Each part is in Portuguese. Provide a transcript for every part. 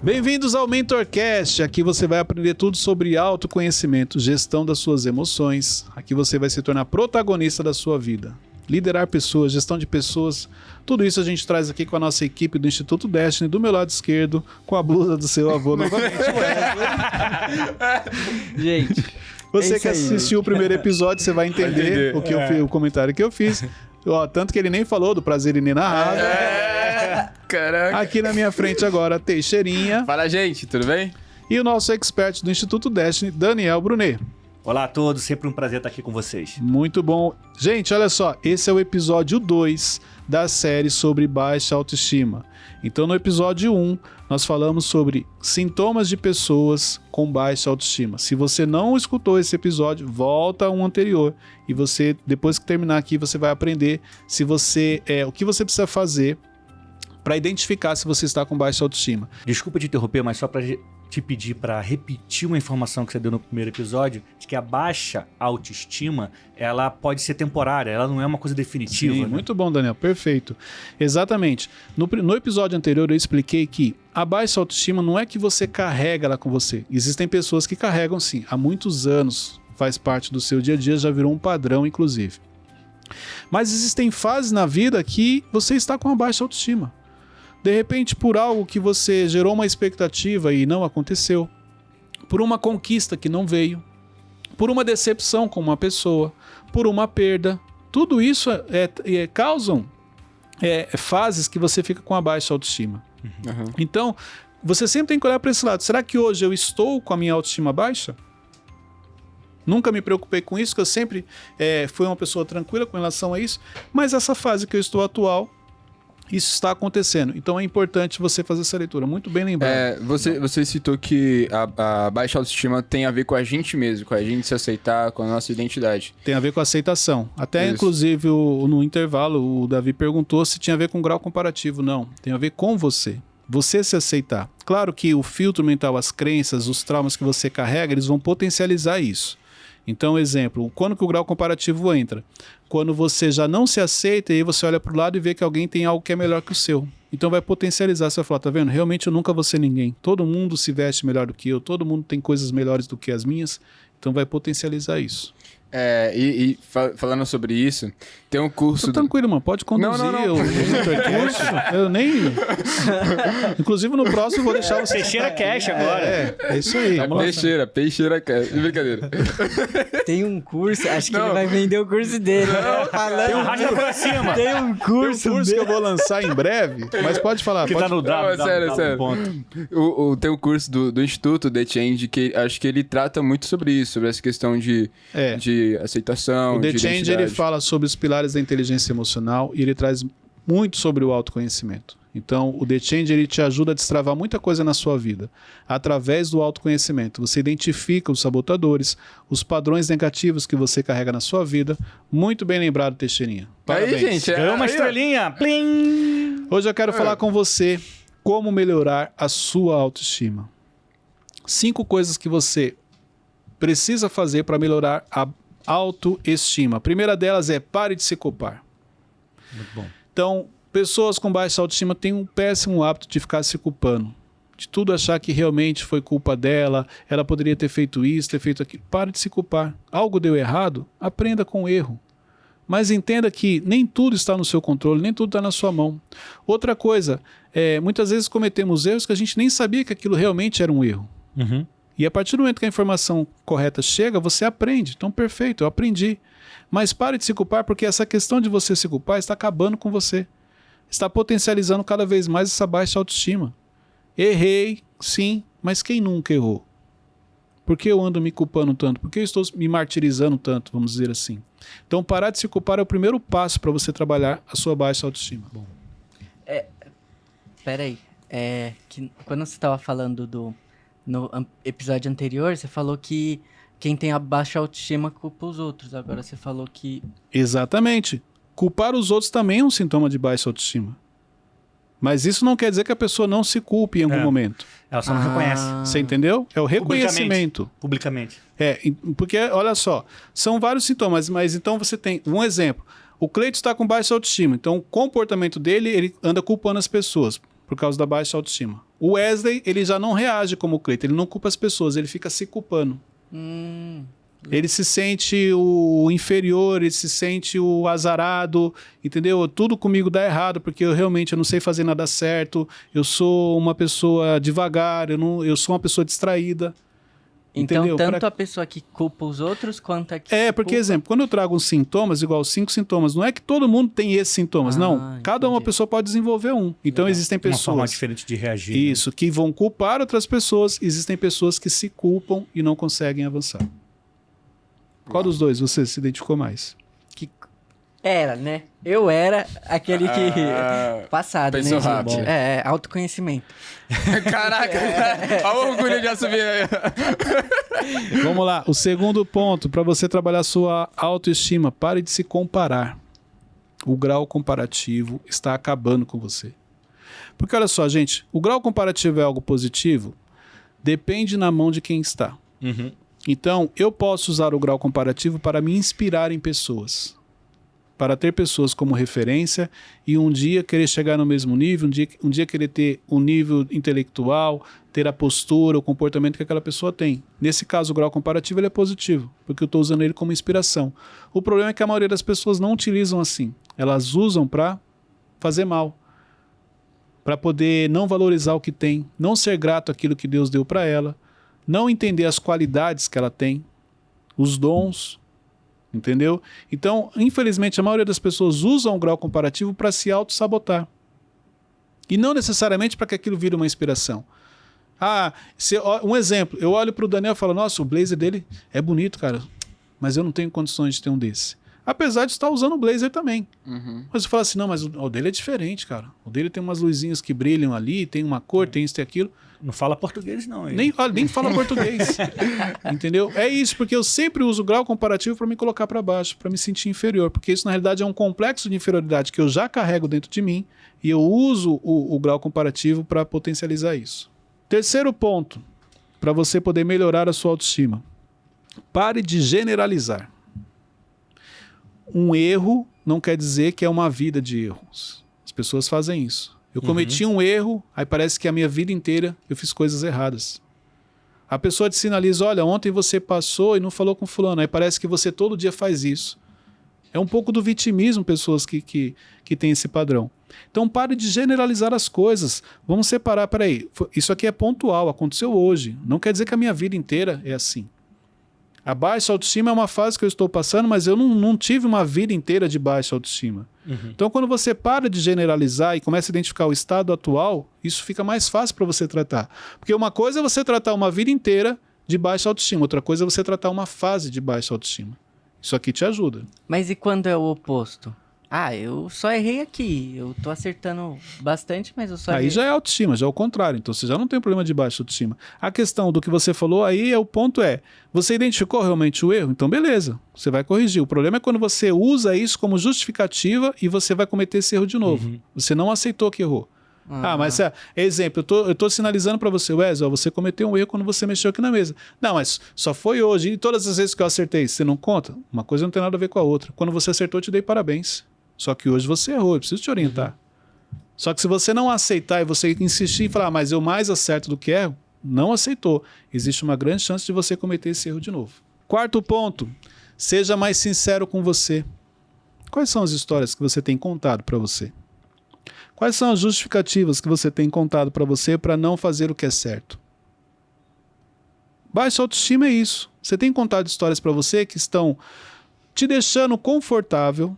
Bem-vindos ao MentorCast. Aqui você vai aprender tudo sobre autoconhecimento, gestão das suas emoções. Aqui você vai se tornar protagonista da sua vida. Liderar pessoas, gestão de pessoas, tudo isso a gente traz aqui com a nossa equipe do Instituto Destiny, do meu lado esquerdo, com a blusa do seu avô novamente. Gente, você que assistiu o primeiro episódio, você vai entender o comentário que eu fiz. Ó, tanto que ele nem falou do prazer inenarrável. Caraca. Aqui na minha frente agora, Teixeirinha. Fala, gente, tudo bem? E o nosso expert do Instituto Destiny, Daniel Brunet. Olá a todos, sempre um prazer estar aqui com vocês. Muito bom. Gente, olha só, esse é o episódio 2 da série sobre baixa autoestima. Então, no episódio 1, nós falamos sobre sintomas de pessoas com baixa autoestima. Se você não escutou esse episódio, volta a um anterior e você, depois que terminar aqui, você vai aprender o que você precisa fazer para identificar se você está com baixa autoestima. Desculpa te interromper, mas só para te pedir para repetir uma informação que você deu no primeiro episódio, de que a baixa autoestima, ela pode ser temporária, ela não é uma coisa definitiva. Sim, né? Muito bom, Daniel, perfeito. Exatamente. No episódio anterior eu expliquei que a baixa autoestima não é que você carrega ela com você. Existem pessoas que carregam sim, há muitos anos, faz parte do seu dia a dia, já virou um padrão inclusive. Mas existem fases na vida que você está com a baixa autoestima. De repente, por algo que você gerou uma expectativa e não aconteceu, por uma conquista que não veio, por uma decepção com uma pessoa, por uma perda, tudo isso causam fases que você fica com a baixa autoestima. Uhum. Então, você sempre tem que olhar para esse lado. Será que hoje eu estou com a minha autoestima baixa? Nunca me preocupei com isso, que eu sempre fui uma pessoa tranquila com relação a isso, mas essa fase que eu estou atual, isso está acontecendo. Então é importante você fazer essa leitura. Muito bem lembrado. Você citou que a baixa autoestima tem a ver com a gente mesmo, com a gente se aceitar, com a nossa identidade. Tem a ver com a aceitação. Até, Isso. inclusive, no intervalo, o Davi perguntou se tinha a ver com grau comparativo. Não, tem a ver com você. Você se aceitar. Claro que o filtro mental, as crenças, os traumas que você carrega, eles vão potencializar isso. Então, exemplo, quando que o grau comparativo entra? Quando você já não se aceita e aí você olha para o lado e vê que alguém tem algo que é melhor que o seu. Então vai potencializar, você vai falar, tá vendo? Realmente eu nunca vou ser ninguém. Todo mundo se veste melhor do que eu, todo mundo tem coisas melhores do que as minhas, então vai potencializar isso. Falando sobre isso, tem um curso... Tô tranquilo, mano, pode conduzir Não. o MentorCast. Eu nem... Inclusive no próximo eu vou deixar você... Peixeira Cash agora. É isso aí. Vamos lá. Peixeira, brincadeira. Tem um curso, acho que ele vai vender o curso dele. Arrasta pra cima. Tem um curso, Tem um curso que eu vou lançar em breve, mas pode falar. Que Pode... tá no W, sério. ponto. Tem um curso do Instituto The Change que acho que ele trata muito sobre isso, sobre essa questão de aceitação, O The de Change, identidade. ele fala sobre os pilares da inteligência emocional e ele traz muito sobre o autoconhecimento. Então, o The Change, ele te ajuda a destravar muita coisa na sua vida. Através do autoconhecimento, você identifica os sabotadores, os padrões negativos que você carrega na sua vida. Muito bem lembrado, Teixeirinha. Parabéns. Aí, gente, Ganhou uma aí, ó. estrelinha. Plim! Hoje eu quero falar com você como melhorar a sua autoestima. 5 coisas que você precisa fazer para melhorar a autoestima. A primeira delas é pare de se culpar. Muito bom. Então, pessoas com baixa autoestima têm um péssimo hábito de ficar se culpando. De tudo achar que realmente foi culpa dela, ela poderia ter feito isso, ter feito aquilo. Pare de se culpar. Algo deu errado? Aprenda com o erro. Mas entenda que nem tudo está no seu controle, nem tudo está na sua mão. Outra coisa, muitas vezes cometemos erros que a gente nem sabia que aquilo realmente era um erro. Uhum. E a partir do momento que a informação correta chega, você aprende. Então, perfeito, eu aprendi. Mas pare de se culpar, porque essa questão de você se culpar está acabando com você. Está potencializando cada vez mais essa baixa autoestima. Errei, sim, mas quem nunca errou? Por que eu ando me culpando tanto? Por que eu estou me martirizando tanto, vamos dizer assim? Então, parar de se culpar é o primeiro passo para você trabalhar a sua baixa autoestima. Bom. Peraí, que quando você estava falando no episódio anterior, você falou que quem tem a baixa autoestima culpa os outros. Agora você falou que... Exatamente. Culpar os outros também é um sintoma de baixa autoestima. Mas isso não quer dizer que a pessoa não se culpe em algum momento. Ela só não reconhece. Você entendeu? É o reconhecimento. Publicamente. Porque, olha só, são vários sintomas, mas então você tem um exemplo. O Cleito está com baixa autoestima, então o comportamento dele, ele anda culpando as pessoas por causa da baixa autoestima. O Wesley, ele já não reage como o Cleiton, ele não culpa as pessoas, ele fica se culpando. Ele se sente o inferior, ele se sente o azarado, entendeu? Tudo comigo dá errado, porque eu realmente não sei fazer nada certo, eu sou uma pessoa devagar, eu sou uma pessoa distraída. Então, Entendeu? tanto a pessoa que culpa os outros, quanto a que É, se porque, culpa... exemplo, quando eu trago uns sintomas, igual 5 sintomas, não é que todo mundo tem esses sintomas, não. Cada uma entendi. pessoa pode desenvolver um. Então, existem Uma forma pessoas... diferente de reagir. né? Isso, que vão culpar outras pessoas, existem pessoas que se culpam e não conseguem avançar. Qual dos dois você se identificou mais? Era, né? Eu era aquele que... Passado, pensou né, rápido. gente? Autoconhecimento. Caraca, olha o orgulho de assumir aí. Vamos lá, o segundo ponto para você trabalhar sua autoestima, pare de se comparar. O grau comparativo está acabando com você. Porque olha só, gente, o grau comparativo é algo positivo? Depende na mão de quem está. Uhum. Então, eu posso usar o grau comparativo para me inspirar em pessoas. Para ter pessoas como referência e um dia querer chegar no mesmo nível, um dia querer ter o nível intelectual, ter a postura, o comportamento que aquela pessoa tem. Nesse caso, o grau comparativo ele é positivo, porque eu estou usando ele como inspiração. O problema é que a maioria das pessoas não utilizam assim. Elas usam para fazer mal, para poder não valorizar o que tem, não ser grato àquilo que Deus deu para ela, não entender as qualidades que ela tem, os dons, entendeu? Então, infelizmente, a maioria das pessoas usam o grau comparativo para se auto-sabotar. E não necessariamente para que aquilo vire uma inspiração. Um exemplo, eu olho para o Daniel e falo, nossa, o blazer dele é bonito, cara, mas eu não tenho condições de ter um desse. Apesar de estar usando o blazer também. Mas eu falo assim, não, mas o dele é diferente, cara. O dele tem umas luzinhas que brilham ali, tem uma cor, tem isso e aquilo. Não fala português, não. Hein? Nem fala português. Entendeu? É isso, porque eu sempre uso o grau comparativo para me colocar para baixo, para me sentir inferior. Porque isso, na realidade, é um complexo de inferioridade que eu já carrego dentro de mim e eu uso o grau comparativo para potencializar isso. Terceiro ponto, para você poder melhorar a sua autoestima. Pare de generalizar. Um erro não quer dizer que é uma vida de erros. As pessoas fazem isso. Eu cometi um erro, aí parece que a minha vida inteira eu fiz coisas erradas. A pessoa te sinaliza, olha, ontem você passou e não falou com fulano, aí parece que você todo dia faz isso. É um pouco do vitimismo, pessoas que têm esse padrão. Então pare de generalizar as coisas. Vamos separar, peraí, isso aqui é pontual, aconteceu hoje. Não quer dizer que a minha vida inteira é assim. A baixa autoestima é uma fase que eu estou passando, mas eu não tive uma vida inteira de baixa autoestima. Então, quando você para de generalizar e começa a identificar o estado atual, isso fica mais fácil para você tratar. Porque uma coisa é você tratar uma vida inteira de baixa autoestima, outra coisa é você tratar uma fase de baixa autoestima. Isso aqui te ajuda. Mas e quando é o oposto? Eu só errei aqui. Eu tô acertando bastante, mas eu só errei. Aí já é autoestima, já é o contrário. Então você já não tem problema de baixa autoestima. A questão do que você falou aí, o ponto é, você identificou realmente o erro? Então beleza, você vai corrigir. O problema é quando você usa isso como justificativa e você vai cometer esse erro de novo. Você não aceitou que errou. Mas exemplo, eu tô sinalizando para você, Wesley, você cometeu um erro quando você mexeu aqui na mesa. Não, mas só foi hoje e todas as vezes que eu acertei, você não conta? Uma coisa não tem nada a ver com a outra. Quando você acertou, eu te dei parabéns. Só que hoje você errou, eu preciso te orientar. Só que se você não aceitar e você insistir e falar, mas eu mais acerto do que erro, não aceitou. Existe uma grande chance de você cometer esse erro de novo. Quarto ponto, seja mais sincero com você. Quais são as histórias que você tem contado para você? Quais são as justificativas que você tem contado para você para não fazer o que é certo? Baixa autoestima é isso. Você tem contado histórias para você que estão te deixando confortável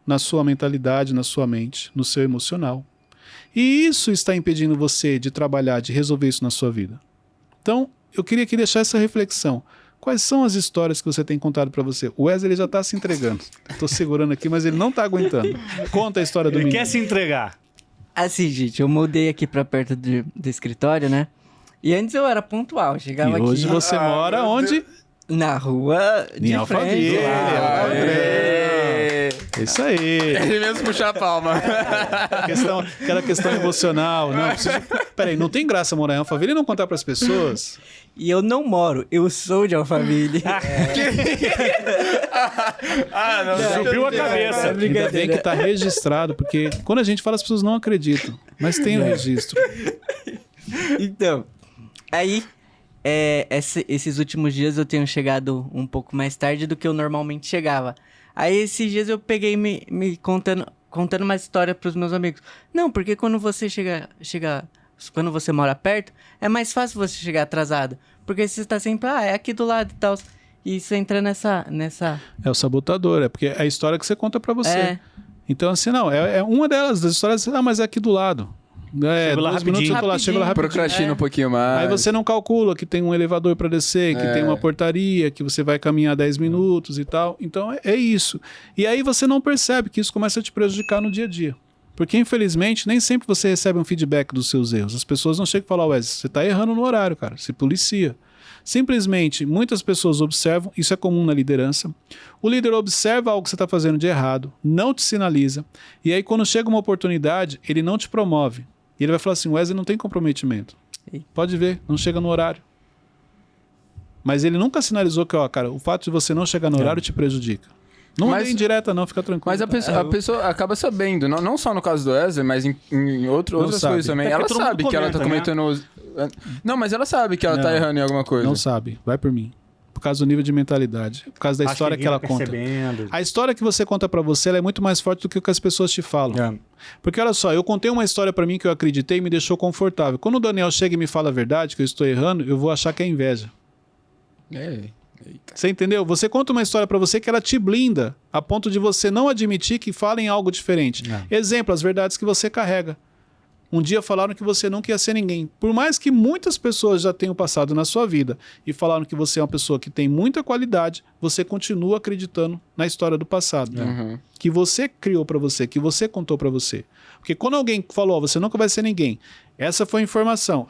na sua mentalidade, na sua mente, no seu emocional. E isso está impedindo você de trabalhar, de resolver isso na sua vida. Então, eu queria aqui deixar essa reflexão. Quais são as histórias que você tem contado para você? O Wesley já está se entregando. Estou segurando aqui, mas ele não está aguentando. Conta a história do menino. Ele quer se entregar. Assim, gente, eu mudei aqui pra perto do escritório, né? E antes eu era pontual, chegava E aqui... hoje você mora onde? Na rua de Em Alphaville. frente. É isso aí. Ele mesmo puxar a palma. Aquela questão emocional. Não, peraí, não tem graça morar em Alphaville e não contar para as pessoas? E eu não moro, eu sou de Alphaville. Não, subiu a cabeça. Ainda bem que tá registrado, porque quando a gente fala, as pessoas não acreditam. Mas tem o registro. Então, aí, esses últimos dias eu tenho chegado um pouco mais tarde do que eu normalmente chegava. Aí, esses dias eu peguei me contando uma história pros meus amigos. Não, porque quando você quando você mora perto, é mais fácil você chegar atrasado. Porque você tá sempre, é aqui do lado e tal. E isso entra nessa... É o sabotador, é porque é a história que você conta pra você. Então, assim, não, é uma das histórias, mas é aqui do lado. Chego lá 2 minutos eu tô lá, chego lá rapidinho. Procrastina um pouquinho mais. Aí você não calcula que tem um elevador para descer, que tem uma portaria, que você vai caminhar 10 minutos e tal. Então é isso. E aí você não percebe que isso começa a te prejudicar no dia a dia. Porque, infelizmente, nem sempre você recebe um feedback dos seus erros. As pessoas não chegam e falam, Wesley, você tá errando no horário, cara. Se policia. Simplesmente, muitas pessoas observam, isso é comum na liderança. O líder observa algo que você está fazendo de errado, não te sinaliza. E aí, quando chega uma oportunidade, ele não te promove. E ele vai falar assim, Wesley não tem comprometimento. Pode ver, não chega no horário. Mas ele nunca sinalizou que, cara, o fato de você não chegar no horário te prejudica. Não é indireta não, fica tranquilo. Mas a pessoa acaba sabendo, não só no caso do Wesley, mas em outras coisas também. Ela sabe que ela tá cometendo... Não, mas ela sabe que ela tá errando em alguma coisa. Não sabe, vai por mim. Por causa do nível de mentalidade, por causa da história que ela conta. A história que você conta pra você, ela é muito mais forte do que o que as pessoas te falam. Porque olha só, eu contei uma história pra mim que eu acreditei e me deixou confortável. Quando o Daniel chega e me fala a verdade, que eu estou errando, eu vou achar que é inveja. Você entendeu? Você conta uma história pra você que ela te blinda, a ponto de você não admitir que falem algo diferente. Exemplo, as verdades que você carrega. Um dia falaram que você nunca ia ser ninguém. Por mais que muitas pessoas já tenham passado na sua vida e falaram que você é uma pessoa que tem muita qualidade, você continua acreditando na história do passado. Que você criou pra você, que você contou pra você. Porque quando alguém falou, você nunca vai ser ninguém, essa foi a informação.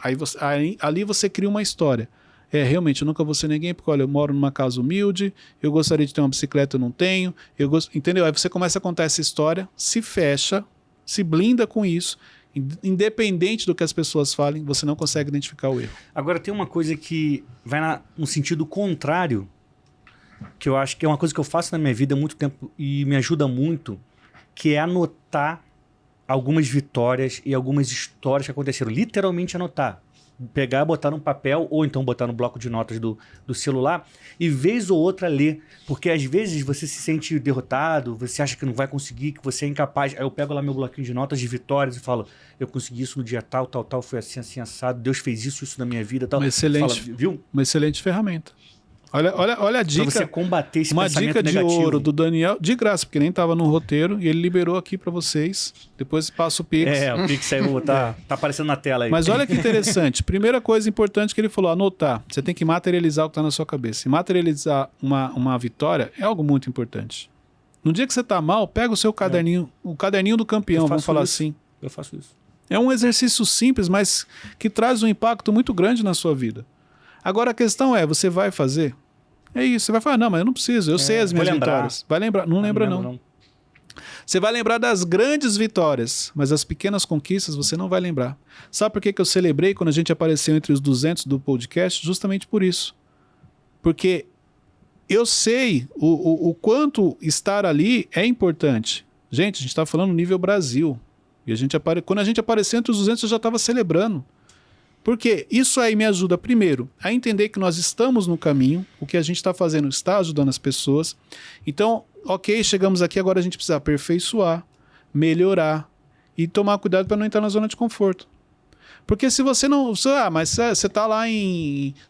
Ali você cria uma história. Realmente, eu nunca vou ser ninguém, porque olha, eu moro numa casa humilde, eu gostaria de ter uma bicicleta, eu não tenho. Entendeu? Aí você começa a contar essa história, se fecha, se blinda com isso. Independente do que as pessoas falem, você não consegue identificar o erro. Agora tem uma coisa que vai no sentido contrário, que eu acho que é uma coisa que eu faço na minha vida há muito tempo e me ajuda muito, que é anotar algumas vitórias e algumas histórias que aconteceram. Literalmente anotar. Pegar, botar num papel ou então botar no bloco de notas do celular e vez ou outra ler. Porque às vezes você se sente derrotado, você acha que não vai conseguir, que você é incapaz. Aí eu pego lá meu bloquinho de notas de vitórias e falo, eu consegui isso no dia tal, foi assim, assim, assado. Deus fez isso na minha vida. Tal. Uma excelente ferramenta. Olha a dica. Pra você combater esse uma pensamento dica negativo. de ouro do Daniel, de graça, porque nem estava no roteiro, e ele liberou aqui para vocês. Depois passa o Pix. O Pix aí tá aparecendo na tela aí. Mas olha que interessante. Primeira coisa importante que ele falou, anotar. Você tem que materializar o que está na sua cabeça. E materializar uma vitória é algo muito importante. No dia que você está mal, pega o seu caderninho, o caderninho do campeão, vamos falar assim. Eu faço isso. É um exercício simples, mas que traz um impacto muito grande na sua vida. Agora a questão é, você vai fazer? É isso, você vai falar, não, mas eu não preciso, eu sei as minhas vitórias. Vai lembrar? Não lembra não. Você vai lembrar das grandes vitórias, mas as pequenas conquistas você não vai lembrar. Sabe por que eu celebrei quando a gente apareceu entre os 200 do podcast? Justamente por isso. Porque eu sei o quanto estar ali é importante. Gente, a gente está falando nível Brasil. E quando a gente apareceu entre os 200, eu já estava celebrando. Porque isso aí me ajuda, primeiro, a entender que nós estamos no caminho, o que a gente está fazendo está ajudando as pessoas. Então, ok, chegamos aqui, agora a gente precisa aperfeiçoar, melhorar e tomar cuidado para não entrar na zona de conforto. Porque se você não... mas você está lá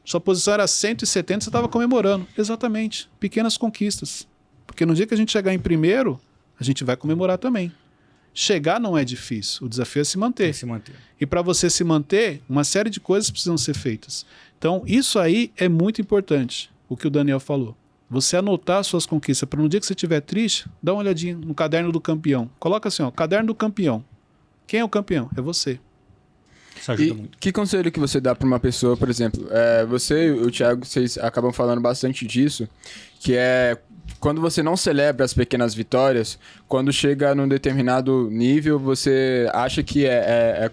sua posição era 170, você estava comemorando. Exatamente, pequenas conquistas. Porque no dia que a gente chegar em primeiro, a gente vai comemorar também. Chegar não é difícil, o desafio é se manter. E para você se manter, uma série de coisas precisam ser feitas. Então, isso aí é muito importante, o que o Daniel falou. Você anotar suas conquistas, para no dia que você estiver triste, dá uma olhadinha no caderno do campeão. Coloca assim, caderno do campeão. Quem é o campeão? É você. Isso ajuda muito. Que conselho que você dá para uma pessoa, por exemplo, você e o Thiago, vocês acabam falando bastante disso, que é... Quando você não celebra as pequenas vitórias, quando chega num determinado nível, você acha que é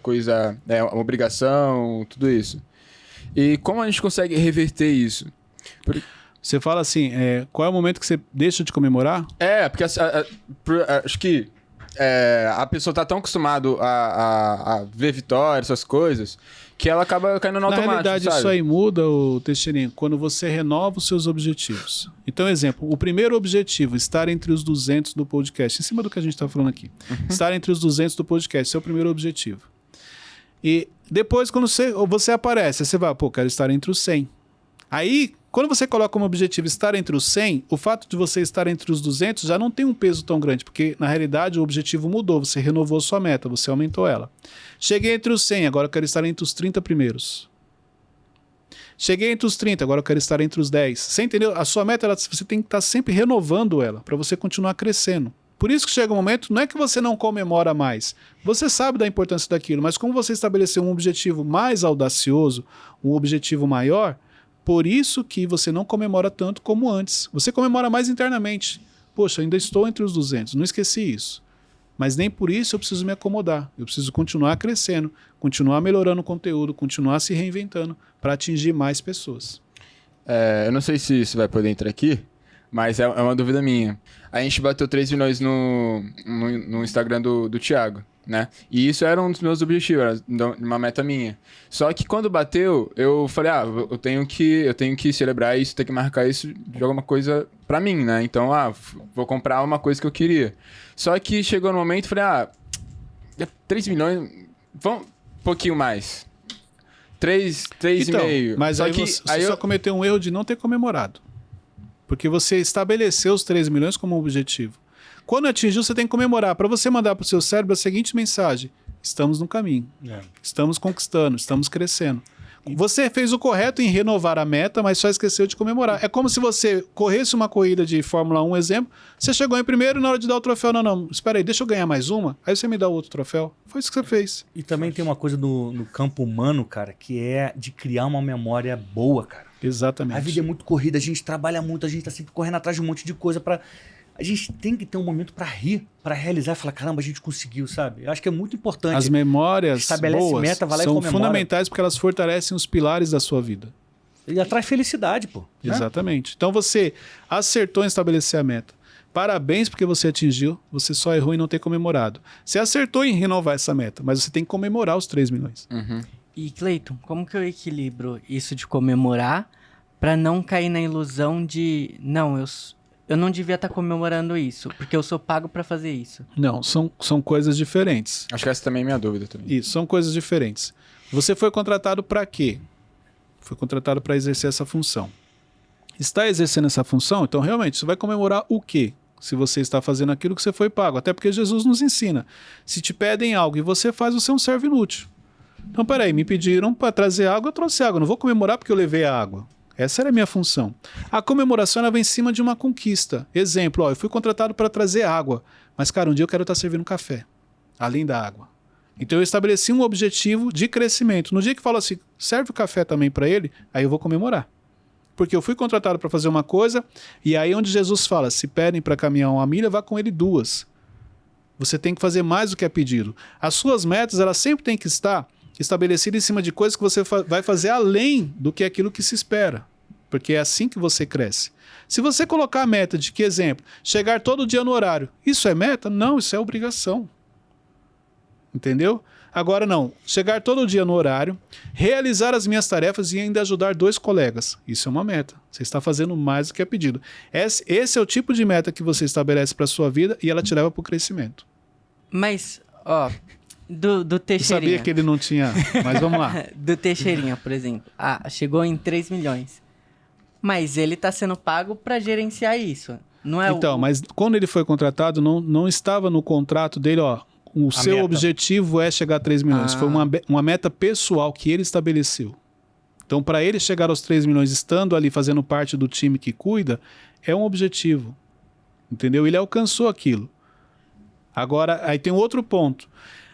uma obrigação, tudo isso. E como a gente consegue reverter isso? Você fala assim, qual é o momento que você deixa de comemorar? Porque acho que a pessoa tá tão acostumada a ver vitória, essas coisas, que ela acaba caindo no automático, realidade, sabe? isso aí muda, o Teixeirinho, quando você renova os seus objetivos. Então, exemplo, o primeiro objetivo, estar entre os 200 do podcast, em cima do que a gente está falando aqui. Estar entre os 200 do podcast, esse é o primeiro objetivo. E depois, quando você aparece, você vai, pô, quero estar entre os 100. Aí, quando você coloca como objetivo estar entre os 100, o fato de você estar entre os 200 já não tem um peso tão grande, porque, na realidade, o objetivo mudou, você renovou sua meta, você aumentou ela. Cheguei entre os 100, agora eu quero estar entre os 30 primeiros. Cheguei entre os 30, agora eu quero estar entre os 10. Você entendeu? A sua meta, você tem que estar sempre renovando ela, para você continuar crescendo. Por isso que chega um momento, não é que você não comemora mais. Você sabe da importância daquilo, mas como você estabeleceu um objetivo mais audacioso, um objetivo maior, por isso que você não comemora tanto como antes. Você comemora mais internamente. Poxa, ainda estou entre os 200, não esqueci isso. Mas nem por isso eu preciso me acomodar. Eu preciso continuar crescendo, continuar melhorando o conteúdo, continuar se reinventando para atingir mais pessoas. Eu não sei se isso vai poder entrar aqui, mas é uma dúvida minha. A gente bateu 3 milhões no Instagram do Thiago, né? E isso era um dos meus objetivos, era uma meta minha. Só que quando bateu, eu falei, eu tenho que celebrar isso, tenho que marcar isso de alguma coisa pra mim, né? Então, vou comprar uma coisa que eu queria. Só que chegou no momento, falei, 3 milhões, vamos um pouquinho mais. 3,5. Mas aí você só cometeu um erro de não ter comemorado. Porque você estabeleceu os 3 milhões como objetivo. Quando atingiu, você tem que comemorar. Para você mandar para o seu cérebro a seguinte mensagem: estamos no caminho. Estamos conquistando, estamos crescendo. Você fez o correto em renovar a meta, mas só esqueceu de comemorar. É como se você corresse uma corrida de Fórmula 1, exemplo, você chegou em primeiro e na hora de dar o troféu, não, espera aí, deixa eu ganhar mais uma, aí você me dá outro troféu. Foi isso que você fez. E também tem uma coisa no campo humano, cara, que é de criar uma memória boa, cara. Exatamente. A vida é muito corrida, a gente trabalha muito, a gente tá sempre correndo atrás de um monte de coisa pra... A gente tem que ter um momento pra rir, pra realizar e falar, caramba, a gente conseguiu, sabe? Eu acho que é muito importante. As memórias boas meta, vai lá são e comemora. fundamentais porque elas fortalecem os pilares da sua vida. E atrai felicidade, pô. Exatamente. Então você acertou em estabelecer a meta. Parabéns porque você atingiu, você só errou em não ter comemorado. Você acertou em renovar essa meta, mas você tem que comemorar os 3 milhões. Uhum. E, Cleiton, como que eu equilibro isso de comemorar pra não cair na ilusão de... Não, eu não devia estar comemorando isso, porque eu sou pago pra fazer isso. Não, são coisas diferentes. Acho que essa também é minha dúvida também. Isso, são coisas diferentes. Você foi contratado para quê? Foi contratado para exercer essa função. Está exercendo essa função? Então, realmente, você vai comemorar o quê? Se você está fazendo aquilo que você foi pago. Até porque Jesus nos ensina. Se te pedem algo e você faz, você é um servo inútil. Então, peraí, me pediram para trazer água, eu trouxe água. Não vou comemorar porque eu levei a água. Essa era a minha função. A comemoração ela vem em cima de uma conquista. Exemplo, eu fui contratado para trazer água, mas, cara, um dia eu quero estar servindo café, além da água. Então eu estabeleci um objetivo de crescimento. No dia que fala assim, serve o café também para ele, aí eu vou comemorar. Porque eu fui contratado para fazer uma coisa, e aí onde Jesus fala, se pedem para caminhar 1 milha, vá com ele 2. Você tem que fazer mais do que é pedido. As suas metas, elas sempre têm que estar estabelecido em cima de coisas que você vai fazer além do que aquilo que se espera. Porque é assim que você cresce. Se você colocar a meta de que, exemplo, chegar todo dia no horário, isso é meta? Não, isso é obrigação. Entendeu? Agora não, chegar todo dia no horário, realizar as minhas tarefas e ainda ajudar 2 colegas. Isso é uma meta. Você está fazendo mais do que é pedido. Esse é o tipo de meta que você estabelece para a sua vida e ela te leva para o crescimento. Mas, do Teixeirinha. Eu sabia que ele não tinha, mas vamos lá. Do Teixeirinha, por exemplo. Chegou em 3 milhões. Mas ele está sendo pago para gerenciar isso. Não é então, mas quando ele foi contratado, não estava no contrato dele, o seu meta. Objetivo é chegar a 3 milhões. Foi uma meta pessoal que ele estabeleceu. Então, para ele chegar aos 3 milhões, estando ali fazendo parte do time que cuida, é um objetivo. Entendeu? Ele alcançou aquilo. Agora, aí tem outro ponto.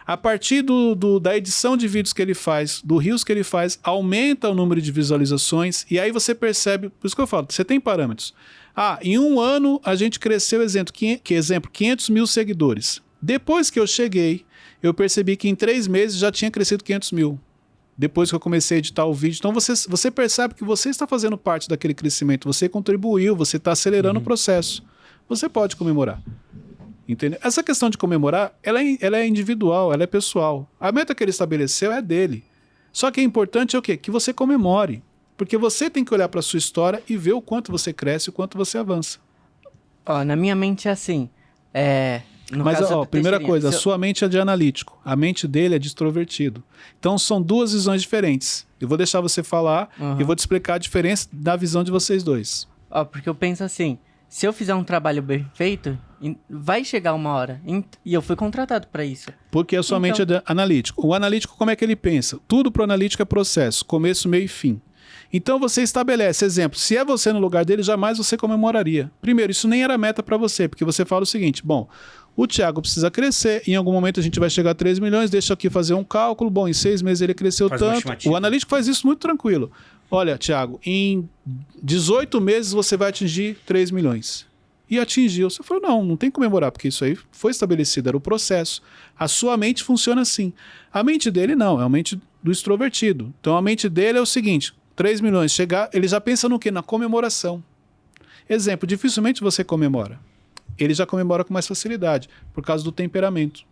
A partir da edição de vídeos que ele faz, do Reels que ele faz, aumenta o número de visualizações e aí você percebe, por isso que eu falo, você tem parâmetros. Em 1 ano a gente cresceu, exemplo, 500 mil seguidores. Depois que eu cheguei, eu percebi que em 3 meses já tinha crescido 500 mil. Depois que eu comecei a editar o vídeo. Então você percebe que você está fazendo parte daquele crescimento, você contribuiu, você está acelerando o processo. Você pode comemorar. Entendeu? Essa questão de comemorar, ela é individual, ela é pessoal. A meta que ele estabeleceu é dele. Só que é importante é o quê? Que você comemore. Porque você tem que olhar para sua história e ver o quanto você cresce, o quanto você avança. Ó, na minha mente é assim. No Mas, caso ó, da primeira Teixeirinha, coisa, a se eu- sua mente é de analítico. A mente dele é de extrovertido. Então, são duas visões diferentes. Eu vou deixar você falar Aham. e vou te explicar a diferença da visão de vocês dois. Ó, porque eu penso assim, se eu fizer um trabalho bem feito, vai chegar uma hora. E eu fui contratado pra isso. Porque a sua mente é de analítico. O analítico, como é que ele pensa? Tudo para o analítico é processo, começo, meio e fim. Então você estabelece, exemplo, se é você no lugar dele, jamais você comemoraria. Primeiro, isso nem era meta para você, porque você fala o seguinte, bom, o Thiago precisa crescer, em algum momento a gente vai chegar a 3 milhões, deixa eu aqui fazer um cálculo, bom, em 6 meses ele cresceu Faz uma tanto. estimativa. O analítico faz isso muito tranquilo. Olha, Thiago, em 18 meses você vai atingir 3 milhões. E atingiu. Você falou, não tem que comemorar, porque isso aí foi estabelecido, era o processo. A sua mente funciona assim. A mente dele não, é a mente do extrovertido. Então a mente dele é o seguinte, 3 milhões, chegar, ele já pensa no quê? Na comemoração. Exemplo, dificilmente você comemora. Ele já comemora com mais facilidade, por causa do temperamento.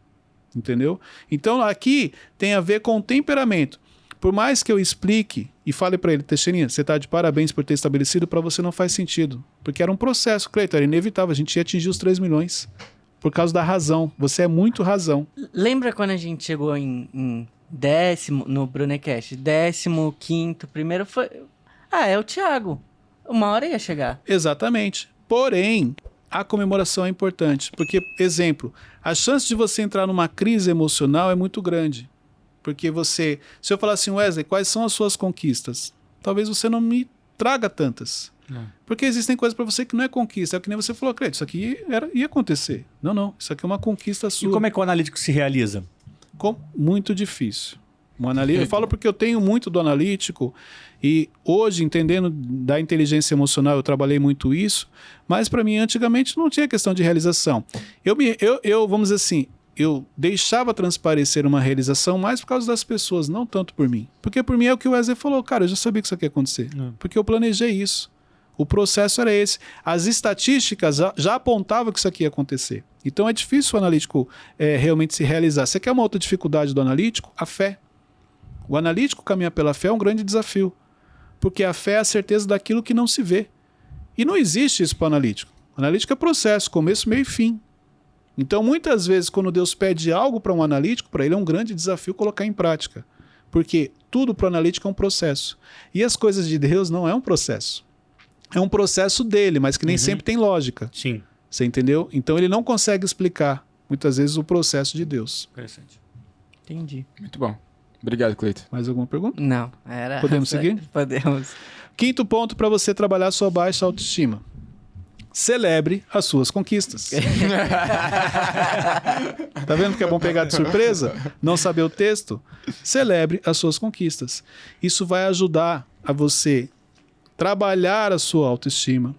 Entendeu? Então aqui tem a ver com o temperamento. Por mais que eu explique e fale para ele, Teixeirinha, você está de parabéns por ter estabelecido, para você não faz sentido. Porque era um processo, Cleiton, era inevitável, a gente ia atingir os 3 milhões. Por causa da razão. Você é muito razão. Lembra quando a gente chegou em 10º no Brunecast? 15º, primeiro foi... é o Thiago. Uma hora ia chegar. Exatamente. Porém, a comemoração é importante. Porque, exemplo, a chance de você entrar numa crise emocional é muito grande. Porque você... Se eu falar assim, Wesley, quais são as suas conquistas? Talvez você não me traga tantas. Porque existem coisas para você que não é conquista. É que nem você falou, Cleiton, isso aqui ia acontecer. Não. Isso aqui é uma conquista sua. E como é que o analítico se realiza? Muito difícil. Eu falo porque eu tenho muito do analítico e hoje, entendendo da inteligência emocional, eu trabalhei muito isso, mas para mim, antigamente, não tinha questão de realização. Vamos dizer assim, eu deixava transparecer uma realização mais por causa das pessoas, não tanto por mim. Porque por mim é o que o Wesley falou, cara, eu já sabia que isso aqui ia acontecer. Porque eu planejei isso. O processo era esse. As estatísticas já apontavam que isso aqui ia acontecer. Então é difícil o analítico realmente se realizar. Você quer uma outra dificuldade do analítico? A fé. O analítico caminhar pela fé é um grande desafio. Porque a fé é a certeza daquilo que não se vê. E não existe isso para o analítico. O analítico é processo, começo, meio e fim. Então, muitas vezes, quando Deus pede algo para um analítico, para ele é um grande desafio colocar em prática. Porque tudo para o analítico é um processo. E as coisas de Deus não é um processo. É um processo dele, mas que nem sempre tem lógica. Sim. Você entendeu? Então, ele não consegue explicar, muitas vezes, o processo de Deus. Interessante. Entendi. Muito bom. Obrigado, Cleiton. Mais alguma pergunta? Não, era... Podemos seguir? Podemos. Quinto ponto para você trabalhar sua baixa autoestima. Celebre as suas conquistas. Tá vendo que é bom pegar de surpresa? Não saber o texto? Celebre as suas conquistas. Isso vai ajudar a você trabalhar a sua autoestima.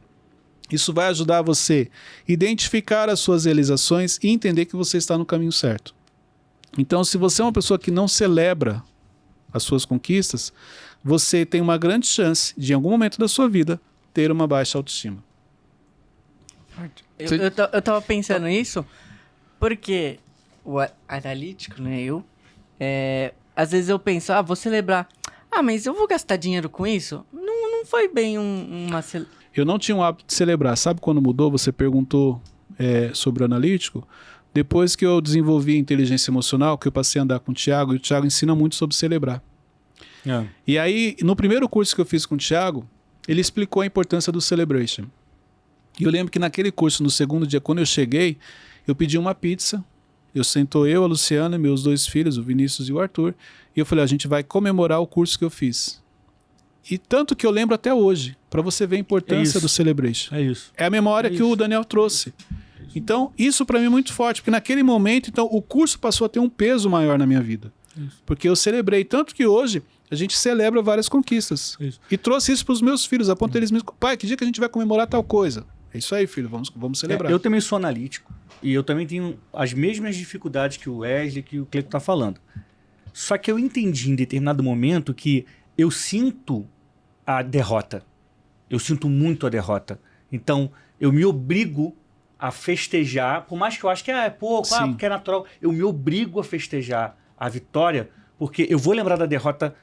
Isso vai ajudar você a identificar as suas realizações e entender que você está no caminho certo. Então, se você é uma pessoa que não celebra as suas conquistas, você tem uma grande chance de, em algum momento da sua vida, ter uma baixa autoestima. Eu tava pensando nisso porque o analítico, né, às vezes eu penso, vou celebrar. Mas eu vou gastar dinheiro com isso? Não foi bem uma... Eu não tinha o hábito de celebrar. Sabe quando mudou? Você perguntou sobre o analítico. Depois que eu desenvolvi a inteligência emocional, que eu passei a andar com o Thiago, e o Thiago ensina muito sobre celebrar. E aí, no primeiro curso que eu fiz com o Thiago, ele explicou a importância do celebration. E eu lembro que naquele curso, no segundo dia, quando eu cheguei, eu pedi uma pizza. Sentou eu, a Luciana, meus 2 filhos, o Vinícius e o Arthur. E eu falei, a gente vai comemorar o curso que eu fiz. E tanto que eu lembro até hoje, para você ver a importância do celebration. É isso. É a memória que o Daniel trouxe. Então, isso para mim é muito forte, porque naquele momento, então, o curso passou a ter um peso maior na minha vida. Porque eu celebrei, tanto que hoje a gente celebra várias conquistas. E trouxe isso para os meus filhos, a ponto deles me... Pai, que dia que a gente vai comemorar tal coisa? É isso aí, filho, vamos celebrar. Eu também sou analítico e eu também tenho as mesmas dificuldades que o Wesley, que o Cleiton está falando. Só que eu entendi em determinado momento que eu sinto a derrota. Eu sinto muito a derrota. Então, eu me obrigo a festejar, por mais que eu acho que é pouco, Sim. porque é natural, eu me obrigo a festejar a vitória, porque eu vou lembrar da derrota,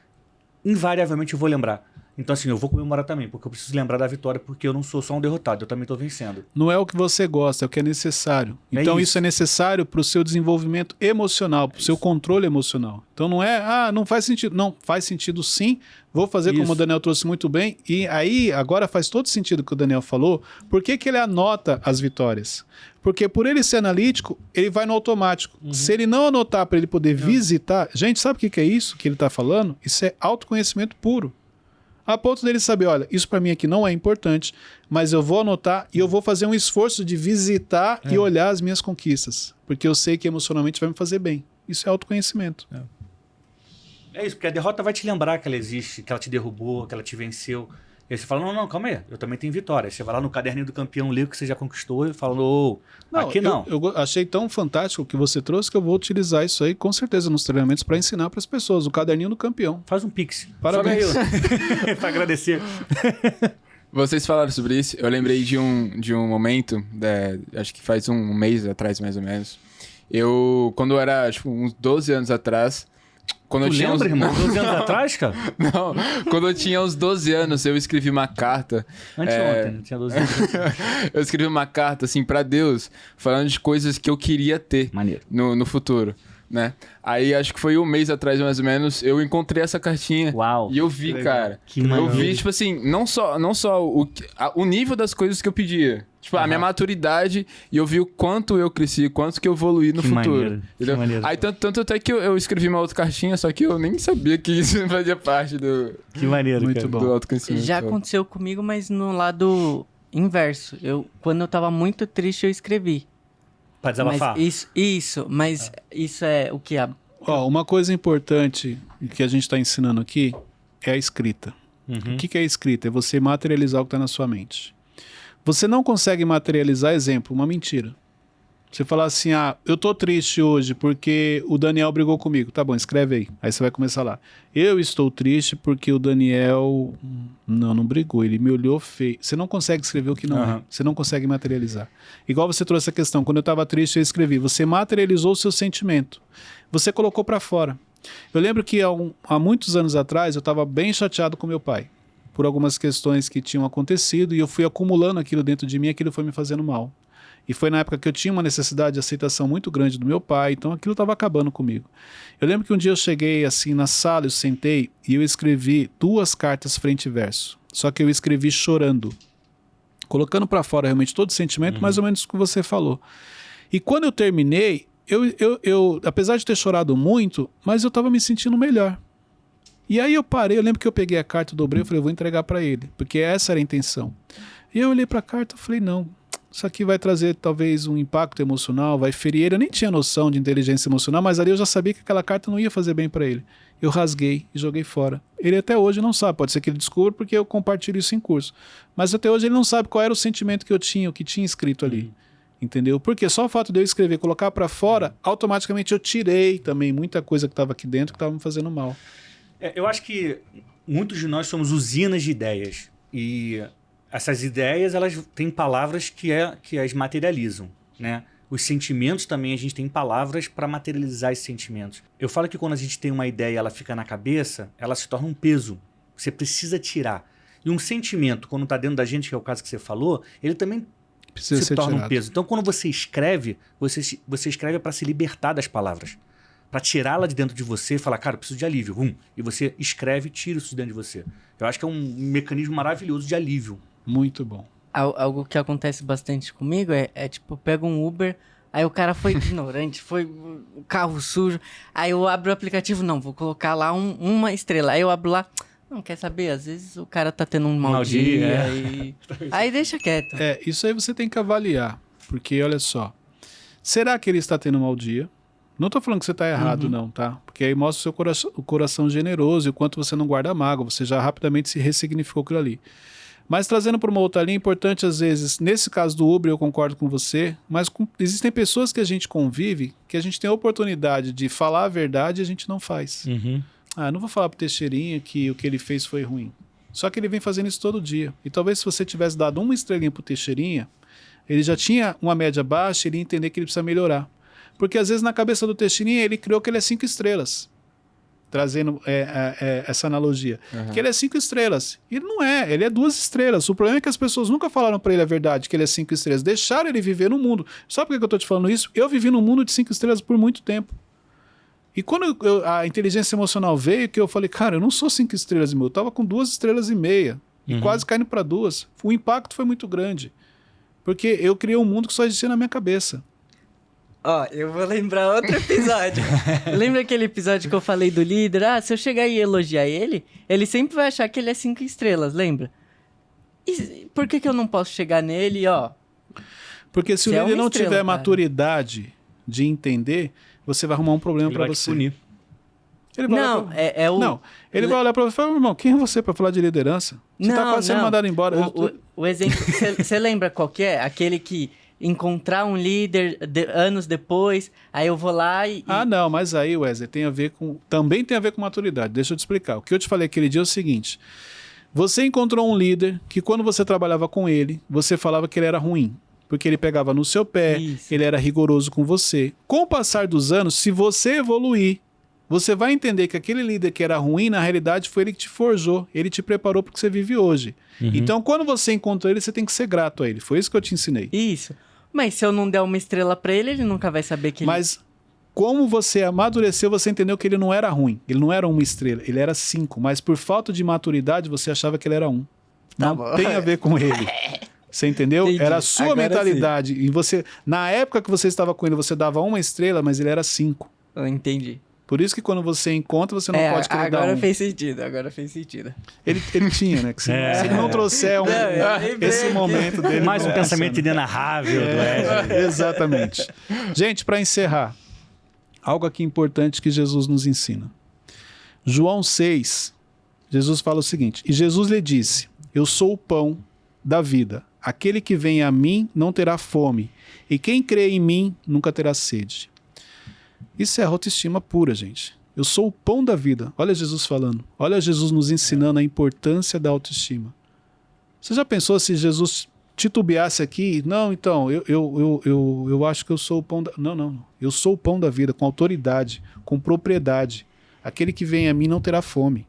invariavelmente eu vou lembrar. Então, assim, eu vou comemorar também, porque eu preciso lembrar da vitória, porque eu não sou só um derrotado, eu também estou vencendo. Não é o que você gosta, é o que é necessário. É Então isso. isso é necessário para o seu desenvolvimento emocional, para o seu controle emocional. Então não é, não faz sentido. Não, faz sentido sim. Vou fazer como Isso. o Daniel trouxe muito bem. E aí, agora faz todo sentido o que o Daniel falou. Por que que ele anota as vitórias? Porque por ele ser analítico, ele vai no automático. Se ele não anotar para ele poder visitar... Gente, sabe o que que é isso que ele está falando? Isso é autoconhecimento puro. A ponto dele saber, olha, isso para mim aqui não é importante, mas eu vou anotar e eu vou fazer um esforço de visitar e olhar as minhas conquistas, porque eu sei que emocionalmente vai me fazer bem. Isso é autoconhecimento. É isso, porque a derrota vai te lembrar que ela existe, que ela te derrubou, que ela te venceu. E aí você fala, não, calma aí, eu também tenho vitória. Aí você vai lá no caderninho do campeão, lê o que você já conquistou e fala, aqui não. Eu achei tão fantástico o que você trouxe que eu vou utilizar isso aí com certeza nos treinamentos para ensinar para as pessoas, o caderninho do campeão. Faz um pix. Parabéns. Para agradecer. Vocês falaram sobre isso, eu lembrei de um momento, acho que faz um mês atrás, mais ou menos. Quando eu era, tipo, uns 12 anos atrás... Quando Tu eu tinha lembra, uns... irmão? 12 anos atrás, cara? Não, quando eu tinha uns 12 anos, eu escrevi uma carta. Anteontem, né? Tinha 12 anos. Eu escrevi uma carta, assim, pra Deus, falando de coisas que eu queria ter Maneiro. no futuro, né? Aí, acho que foi um mês atrás, mais ou menos, eu encontrei essa cartinha. Uau. E eu vi, cara. Que eu maneiro. vi, tipo assim, não só o nível das coisas que eu pedia. Tipo, a minha maturidade, e eu vi o quanto eu cresci, quanto que eu evoluí no Que futuro. maneiro, Entendeu? que maneiro. Aí, tanto até que eu escrevi uma outra cartinha, só que eu nem sabia que isso fazia parte do Que maneiro, Muito cara. bom. do autoconhecimento. Já aconteceu comigo, mas no lado inverso. Quando eu tava muito triste, eu escrevi. Pra desabafar. Mas isso é o que Ó, uma coisa importante que a gente está ensinando aqui é a escrita. Uhum. O que é a escrita? É você materializar o que está na sua mente. Você não consegue materializar, exemplo, uma mentira. Você falar assim, eu tô triste hoje porque o Daniel brigou comigo. Tá bom, escreve aí. Aí você vai começar lá. Eu estou triste porque o Daniel... Não brigou, ele me olhou feio. Você não consegue escrever o que não é. Você não consegue materializar. Igual você trouxe a questão, quando eu estava triste eu escrevi. Você materializou o seu sentimento. Você colocou para fora. Eu lembro que há muitos anos atrás eu estava bem chateado com meu pai. Por algumas questões que tinham acontecido e eu fui acumulando aquilo dentro de mim e aquilo foi me fazendo mal. E foi na época que eu tinha uma necessidade de aceitação muito grande do meu pai, então aquilo estava acabando comigo. Eu lembro que um dia eu cheguei assim na sala, eu sentei e eu escrevi 2 cartas frente e verso. Só que eu escrevi chorando, colocando para fora realmente todo o sentimento, mais ou menos o que você falou. E quando eu terminei, eu apesar de ter chorado muito, mas eu estava me sentindo melhor. E aí eu parei, eu lembro que eu peguei a carta, dobrei, eu falei, eu vou entregar para ele, porque essa era a intenção. E eu olhei para a carta e falei, não, isso aqui vai trazer talvez um impacto emocional, vai ferir ele. Eu nem tinha noção de inteligência emocional, mas ali eu já sabia que aquela carta não ia fazer bem para ele. Eu rasguei e joguei fora. Ele até hoje não sabe, pode ser que ele descubra porque eu compartilho isso em curso. Mas até hoje ele não sabe qual era o sentimento que eu tinha, o que tinha escrito ali. Entendeu? Porque só o fato de eu escrever, colocar para fora, automaticamente eu tirei também muita coisa que estava aqui dentro que estava me fazendo mal. Eu acho que muitos de nós somos usinas de ideias. E essas ideias, elas têm palavras que as materializam, né? Os sentimentos também, a gente tem palavras para materializar esses sentimentos. Eu falo que quando a gente tem uma ideia e ela fica na cabeça, ela se torna um peso. Você precisa tirar. E um sentimento, quando está dentro da gente, que é o caso que você falou, ele também Precisa se ser torna tirado. um peso. Então, quando você escreve, você escreve para se libertar das palavras. Para tirá-la de dentro de você e falar, cara, eu preciso de alívio. E você escreve e tira isso de dentro de você. Eu acho que é um mecanismo maravilhoso de alívio. Muito bom. Algo que acontece bastante comigo é tipo, eu pego um Uber, aí o cara foi ignorante, foi o carro sujo, aí eu abro o aplicativo, não, vou colocar lá uma estrela, aí eu abro lá, não, quer saber, às vezes o cara tá tendo um mau dia, e... aí deixa quieto. Isso aí você tem que avaliar, porque olha só, será que ele está tendo um mau dia? Não tô falando que você tá errado, não, tá? Porque aí mostra o coração generoso e o quanto você não guarda mágoa, você já rapidamente se ressignificou aquilo ali. Mas trazendo para uma outra linha, importante às vezes, nesse caso do Uber eu concordo com você, mas existem pessoas que a gente convive, que a gente tem a oportunidade de falar a verdade e a gente não faz. Não vou falar pro Teixeirinha que o que ele fez foi ruim. Só que ele vem fazendo isso todo dia. E talvez se você tivesse dado uma estrelinha pro Teixeirinha, Ele já tinha uma média baixa, ele ia entender que ele precisa melhorar. Porque às vezes na cabeça do Teixeirinha ele criou que ele é 5 estrelas. Trazendo essa analogia. Que ele é 5 estrelas. E ele não é, ele é 2 estrelas. O problema é que as pessoas nunca falaram pra ele a verdade, que ele é 5 estrelas. Deixaram ele viver no mundo. Sabe por que eu tô te falando isso? Eu vivi num mundo de 5 estrelas por muito tempo. E quando a inteligência emocional veio, que eu falei, cara, eu não sou 5 estrelas e meio, eu tava com 2 estrelas e meia. E quase caindo para 2. O impacto foi muito grande. Porque eu criei um mundo que só existia na minha cabeça. Ó, eu vou lembrar outro episódio. Lembra aquele episódio que eu falei do líder? Ah, se eu chegar e elogiar ele, ele sempre vai achar que ele é 5 estrelas, lembra? E por que eu não posso chegar nele, ó? Porque se o líder não tiver maturidade de entender, você vai arrumar um problema para você. Punir. Ele vai Não, Não, ele vai olhar para você e falar, irmão, quem é você para falar de liderança? Você tá quase sendo mandado embora. O exemplo, você lembra qual que é? Aquele que encontrar um líder anos depois, aí eu vou lá e... Ah, não, mas aí, Wesley, também tem a ver com maturidade. Deixa eu te explicar. O que eu te falei aquele dia é o seguinte. Você encontrou um líder que quando você trabalhava com ele, você falava que ele era ruim. Porque ele pegava no seu pé, ele era rigoroso com você. Com o passar dos anos, se você evoluir, você vai entender que aquele líder que era ruim, na realidade, foi ele que te forjou. Ele te preparou para o que você vive hoje. Então, quando você encontrou ele, você tem que ser grato a ele. Foi isso que eu te ensinei. Isso. Mas se eu não der uma estrela pra ele, ele nunca vai saber que Mas como você amadureceu, você entendeu que ele não era ruim. Ele não era 1 estrela, ele era 5. Mas por falta de maturidade, você achava que ele era 1. Não tem a ver com ele. Você entendeu? Entendi. Era a sua Agora mentalidade. E você, na época que você estava com ele, você dava 1 estrela, mas ele era 5. Eu entendi. Por isso que quando você encontra, você não pode querer dar agora 1. fez sentido, agora fez sentido. Ele tinha, né? Que se ele não trouxer esse momento dele... Mais um não é pensamento assim, né? inenarrável do Wesley. Exatamente. Gente, para encerrar, algo aqui importante que Jesus nos ensina. João 6, Jesus fala o seguinte, e Jesus lhe disse, eu sou o pão da vida. Aquele que vem a mim não terá fome, e quem crê em mim nunca terá sede. Isso é autoestima pura, gente. Eu sou o pão da vida. Olha Jesus falando. Olha Jesus nos ensinando a importância da autoestima. Você já pensou se Jesus titubeasse aqui? Não, então, eu acho que eu sou o pão da... Não. Eu sou o pão da vida, com autoridade, com propriedade. Aquele que vem a mim não terá fome.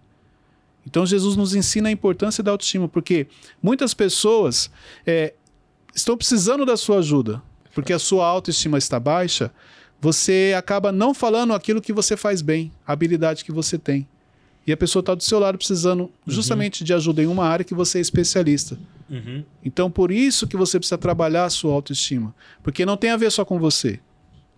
Então Jesus nos ensina a importância da autoestima, porque muitas pessoas estão precisando da sua ajuda, porque a sua autoestima está baixa, você acaba não falando aquilo que você faz bem, a habilidade que você tem. E a pessoa está do seu lado precisando justamente de ajuda em uma área que você é especialista. Então, por isso que você precisa trabalhar a sua autoestima. Porque não tem a ver só com você.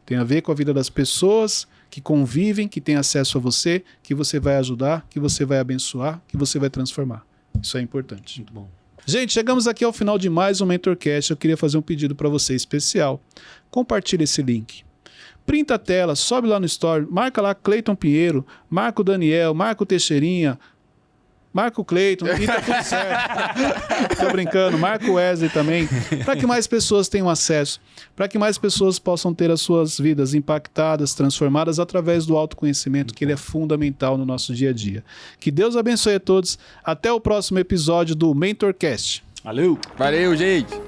Tem a ver com a vida das pessoas que convivem, que têm acesso a você, que você vai ajudar, que você vai abençoar, que você vai transformar. Isso é importante. Muito bom. Gente, chegamos aqui ao final de mais um MentorCast. Eu queria fazer um pedido para você especial. Compartilhe esse link. Printa a tela, sobe lá no story, marca lá Cleiton Pinheiro, marca o Daniel, marca o Teixeirinha, marca o Cleiton e tá tudo certo. Tô brincando, marca o Wesley também, para que mais pessoas tenham acesso, para que mais pessoas possam ter as suas vidas impactadas, transformadas através do autoconhecimento, que ele é fundamental no nosso dia a dia. Que Deus abençoe a todos. Até o próximo episódio do MentorCast. Valeu! Valeu, gente!